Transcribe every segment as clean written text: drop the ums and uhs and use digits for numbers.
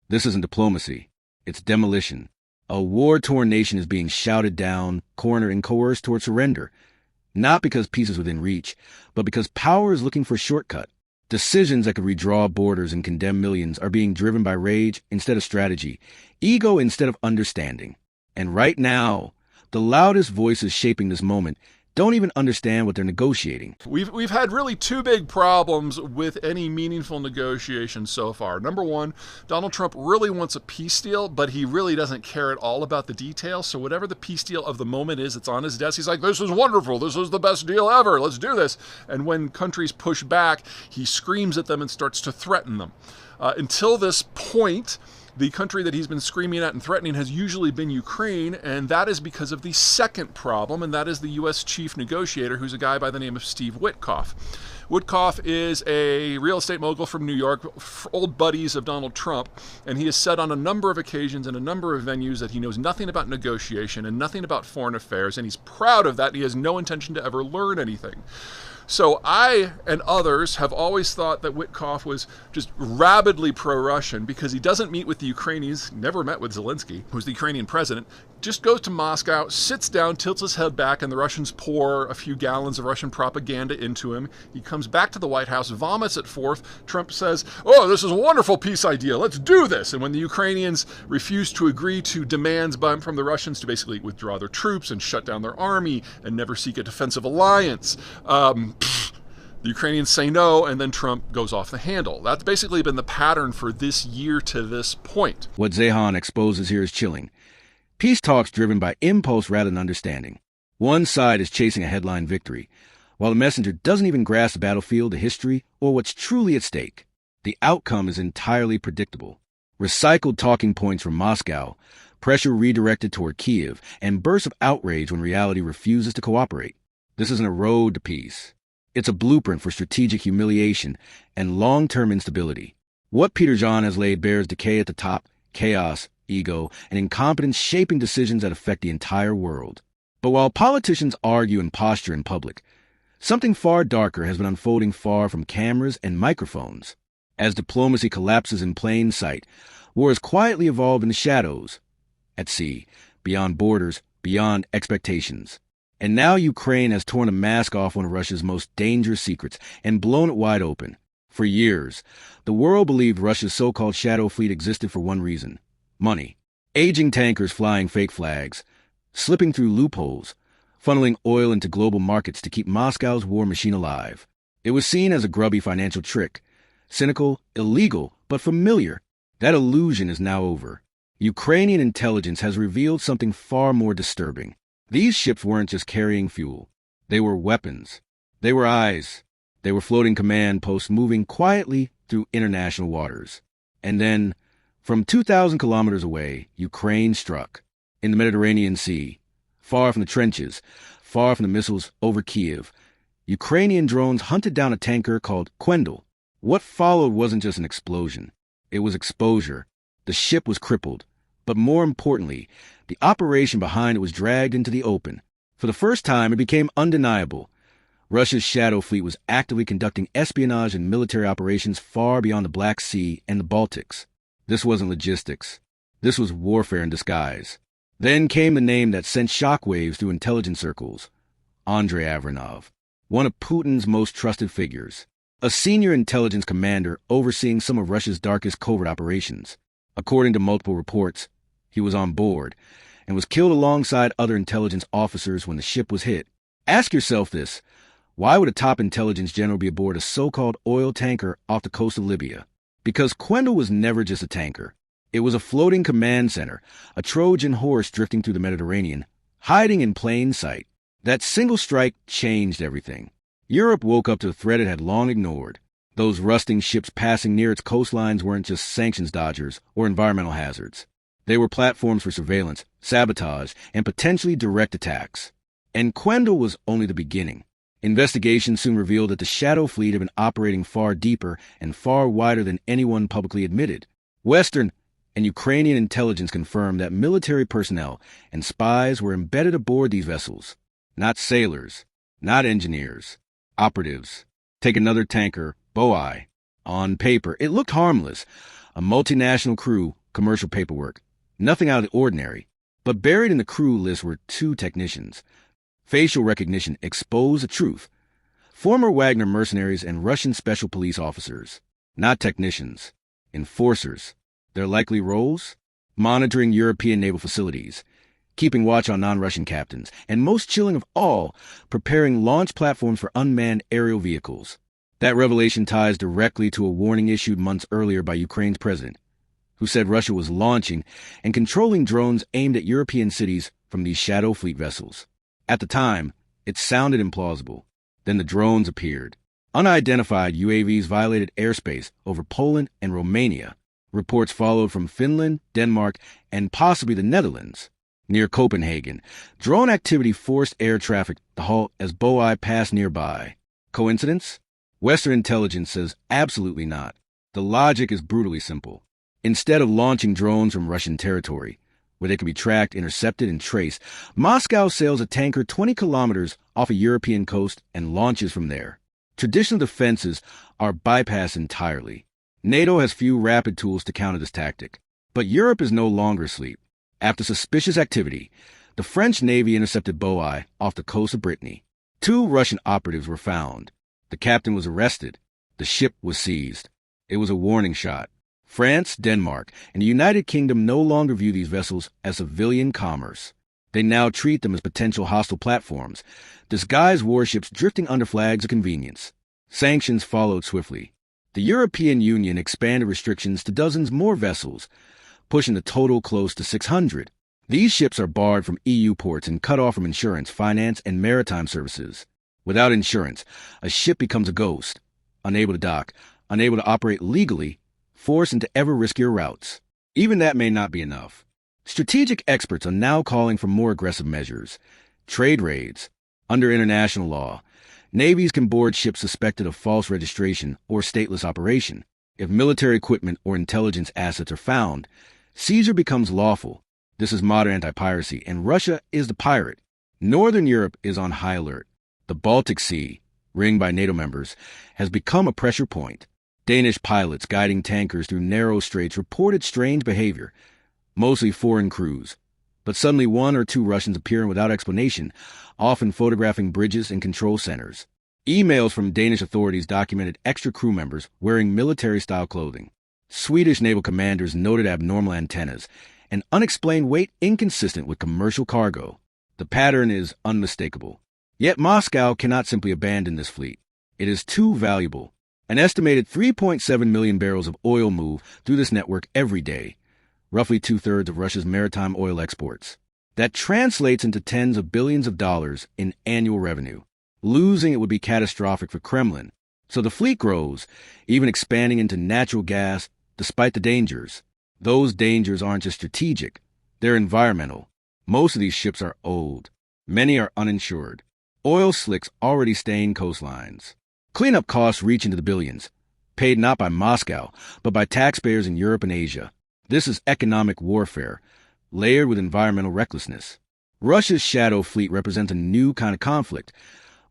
This isn't diplomacy. It's demolition. A war-torn nation is being shouted down, cornered, and coerced toward surrender. Not because peace is within reach, but because power is looking for a shortcut. Decisions that could redraw borders and condemn millions are being driven by rage instead of strategy, ego instead of understanding. And right now, the loudest voices shaping this moment don't even understand what they're negotiating. We've had really two big problems with any meaningful negotiation so far. Number one, Donald Trump really wants a peace deal, but he really doesn't care at all about the details. So whatever the peace deal of the moment is, it's on his desk. He's like, this is wonderful. This is the best deal ever. Let's do this. And when countries push back, he screams at them and starts to threaten them. Until this point, the country that he's been screaming at and threatening has usually been Ukraine, and that is because of the second problem, and that is the U.S. chief negotiator, who's a guy by the name of Steve Witkoff. Witkoff is a real estate mogul from New York, old buddies of Donald Trump, and he has said on a number of occasions in a number of venues that he knows nothing about negotiation and nothing about foreign affairs, and he's proud of that. He has no intention to ever learn anything. So I and others have always thought that Witkoff was just rabidly pro-Russian because he doesn't meet with the Ukrainians, never met with Zelensky, who's the Ukrainian president, just goes to Moscow, sits down, tilts his head back, and the Russians pour a few gallons of Russian propaganda into him. He comes back to the White House, vomits it forth. Trump says, oh, this is a wonderful peace idea. Let's do this. And when the Ukrainians refuse to agree to demands from the Russians to basically withdraw their troops and shut down their army and never seek a defensive alliance, the Ukrainians say no, and then Trump goes off the handle. That's basically been the pattern for this year to this point. What Zeihan exposes here is chilling. Peace talks driven by impulse rather than understanding. One side is chasing a headline victory, while the messenger doesn't even grasp the battlefield, the history, or what's truly at stake. The outcome is entirely predictable. Recycled talking points from Moscow, pressure redirected toward Kiev, and bursts of outrage when reality refuses to cooperate. This isn't a road to peace. It's a blueprint for strategic humiliation and long-term instability. What Peter Zeihan has laid bare is decay at the top, chaos, ego, and incompetence shaping decisions that affect the entire world. But while politicians argue and posture in public, something far darker has been unfolding far from cameras and microphones. As diplomacy collapses in plain sight, wars quietly evolve in the shadows, at sea, beyond borders, beyond expectations. And now Ukraine has torn a mask off one of Russia's most dangerous secrets and blown it wide open. For years, the world believed Russia's so-called shadow fleet existed for one reason: money. Aging tankers flying fake flags, slipping through loopholes, funneling oil into global markets to keep Moscow's war machine alive. It was seen as a grubby financial trick. Cynical, illegal, but familiar. That illusion is now over. Ukrainian intelligence has revealed something far more disturbing. These ships weren't just carrying fuel. They were weapons. They were eyes. They were floating command posts moving quietly through international waters. And then, from 2,000 kilometers away, Ukraine struck. In the Mediterranean Sea, far from the trenches, far from the missiles over Kiev, Ukrainian drones hunted down a tanker called Quendel. What followed wasn't just an explosion. It was exposure. The ship was crippled. But more importantly, the operation behind it was dragged into the open. For the first time, it became undeniable. Russia's shadow fleet was actively conducting espionage and military operations far beyond the Black Sea and the Baltics. This wasn't logistics. This was warfare in disguise. Then came the name that sent shockwaves through intelligence circles: Andrei Avranov, one of Putin's most trusted figures, a senior intelligence commander overseeing some of Russia's darkest covert operations. According to multiple reports, he was on board and was killed alongside other intelligence officers when the ship was hit. Ask yourself this: why would a top intelligence general be aboard a so-called oil tanker off the coast of Libya? Because Quendel was never just a tanker. It was a floating command center, a Trojan horse drifting through the Mediterranean, hiding in plain sight. That single strike changed everything. Europe woke up to a threat it had long ignored. Those rusting ships passing near its coastlines weren't just sanctions dodgers or environmental hazards. They were platforms for surveillance, sabotage, and potentially direct attacks. And Quendel was only the beginning. Investigations soon revealed that the shadow fleet had been operating far deeper and far wider than anyone publicly admitted. Western and Ukrainian intelligence confirmed that military personnel and spies were embedded aboard these vessels. Not sailors, not engineers, operatives. Take another tanker, Boei. On paper, it looked harmless. A multinational crew, commercial paperwork. Nothing out of the ordinary. But buried in the crew list were 2 technicians. Facial recognition exposed the truth. Former Wagner mercenaries and Russian special police officers. Not technicians. Enforcers. Their likely roles? Monitoring European naval facilities, keeping watch on non-Russian captains, and most chilling of all, preparing launch platforms for unmanned aerial vehicles. That revelation ties directly to a warning issued months earlier by Ukraine's president, who said Russia was launching and controlling drones aimed at European cities from these shadow fleet vessels. At the time, it sounded implausible. Then the drones appeared. Unidentified UAVs violated airspace over Poland and Romania. Reports followed from Finland, Denmark, and possibly the Netherlands. Near Copenhagen, drone activity forced air traffic to halt as Boei passed nearby. Coincidence? Western intelligence says absolutely not. The logic is brutally simple. Instead of launching drones from Russian territory, where they can be tracked, intercepted, and traced, Moscow sails a tanker 20 kilometers off a European coast and launches from there. Traditional defenses are bypassed entirely. NATO has few rapid tools to counter this tactic. But Europe is no longer asleep. After suspicious activity, the French Navy intercepted Boei off the coast of Brittany. 2 Russian operatives were found. The captain was arrested. The ship was seized. It was a warning shot. France, Denmark, and the United Kingdom no longer view these vessels as civilian commerce. They now treat them as potential hostile platforms, disguised warships drifting under flags of convenience. Sanctions followed swiftly. The European Union expanded restrictions to dozens more vessels, pushing the total close to 600. These ships are barred from EU ports and cut off from insurance, finance, and maritime services. Without insurance, a ship becomes a ghost, unable to dock, unable to operate legally, forced into ever riskier routes. Even that may not be enough. Strategic experts are now calling for more aggressive measures. Trade raids. Under international law, navies can board ships suspected of false registration or stateless operation. If military equipment or intelligence assets are found, seizure becomes lawful. This is modern anti-piracy, and Russia is the pirate. Northern Europe is on high alert. The Baltic Sea, ringed by NATO members, has become a pressure point. Danish pilots guiding tankers through narrow straits reported strange behavior, mostly foreign crews. But suddenly 1 or 2 Russians appearing without explanation, often photographing bridges and control centers. Emails from Danish authorities documented extra crew members wearing military-style clothing. Swedish naval commanders noted abnormal antennas, and unexplained weight inconsistent with commercial cargo. The pattern is unmistakable. Yet Moscow cannot simply abandon this fleet. It is too valuable. An estimated 3.7 million barrels of oil move through this network every day, roughly 2/3 of Russia's maritime oil exports. That translates into tens of billions of dollars in annual revenue. Losing it would be catastrophic for Kremlin. So the fleet grows, even expanding into natural gas, despite the dangers. Those dangers aren't just strategic, they're environmental. Most of these ships are old. Many are uninsured. Oil slicks already stain coastlines. Cleanup costs reach into the billions, paid not by Moscow, but by taxpayers in Europe and Asia. This is economic warfare, layered with environmental recklessness. Russia's shadow fleet represents a new kind of conflict,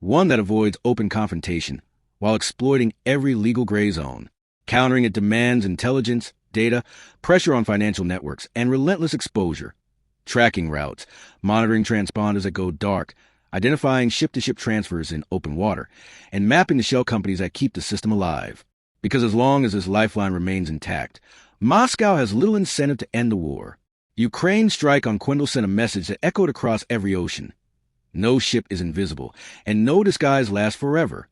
one that avoids open confrontation while exploiting every legal gray zone. Countering it demands intelligence, data, pressure on financial networks, and relentless exposure. Tracking routes, monitoring transponders that go dark, identifying ship-to-ship transfers in open water, and mapping the shell companies that keep the system alive. Because as long as this lifeline remains intact, Moscow has little incentive to end the war. Ukraine's strike on Quindel sent a message that echoed across every ocean. No ship is invisible, and no disguise lasts forever.